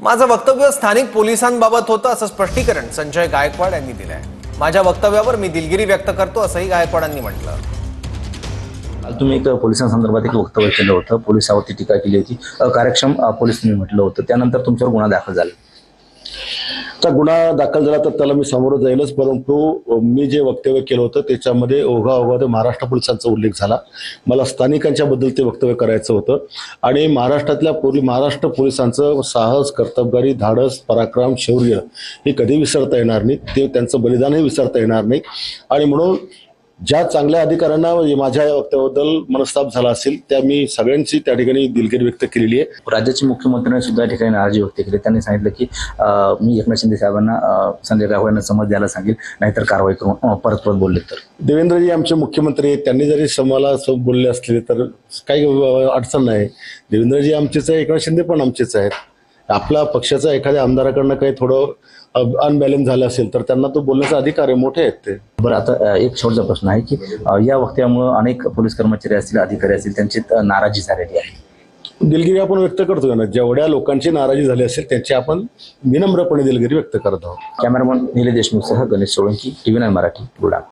माझं वक्तव्य स्थानिक पोलिसांबाबत होतं असं स्पष्टीकरण संजय गायकवाड यांनी दिलं आहे। माझ्या वक्तव्यावर मी दिलगिरी व्यक्त करतो असंही गायकवाडांनी म्हटलं। काल तुम्ही एक पोलिसांसंदर्भात एक वक्तव्य केलं होतं, पोलिसावरती टीका केली होती, अकार्यक्षम पोलीस तुम्ही म्हटलं होतं, त्यानंतर तुमच्यावर गुन्हा दाखल झाला। तर गुन्हा दाखल झाला तर त्याला मी सामोरं जाईलच, परंतु मी जे वक्तव्य केलं होतं त्याच्यामध्ये ओघाओघा महाराष्ट्र पोलिसांचा उल्लेख झाला। मला स्थानिकांच्या बद्दल ते वक्तव्य करायचं होतं आणि महाराष्ट्र पोलिसांचं साहस, कर्तबगारी, धाडस, पराक्रम, शौर्य हे कधी विसरता येणार नाही, ते त्यांचं बलिदानही विसरता येणार नाही। आणि म्हणून ज्या चांगल्या अधिकाऱ्यांना माझ्या वक्तव्याबद्दल मनस्ताप झाला असेल त्या मी सगळ्यांची त्या ठिकाणी दिलगिरी व्यक्त केलेली आहे। राज्याचे मुख्यमंत्र्यांनी सुद्धा या ठिकाणी नाराजी व्यक्त केली। त्यांनी सांगितलं की मी एकनाथ शिंदे साहेबांना संजय गायकवाडांना समज द्यायला सांगेल, नाहीतर कारवाई करून परत बोलले तर। देवेंद्रजी आमचे मुख्यमंत्री आहेत, त्यांनी जरी मला बोलले असले तर काही अडचण नाही। देवेंद्रजी आमचेच आहे, एकनाथ शिंदे पण आमचेच आहेत। आपला पक्षाचा एखाद्या आमदाराकडनं काही थोडं अनबॅलन्स झालं असेल तर त्यांना तो बोलण्याचा अधिकार आहे, मोठे आहेत ते। बरं, आता एक शेवटचा प्रश्न आहे की या वक्तव्यामुळे अनेक पोलीस कर्मचारी असतील, अधिकारी असतील, त्यांची नाराजी झालेली आहे। दिलगिरी आपण व्यक्त करतोय ना, जेवढ्या लोकांची नाराजी झाली असेल त्यांची आपण विनम्रपणे दिलगिरी व्यक्त करत आहोत। कॅमेरामन निलेश देशमुखसह गणेश सोळंकी, TV9 मराठी, बुलढाणा।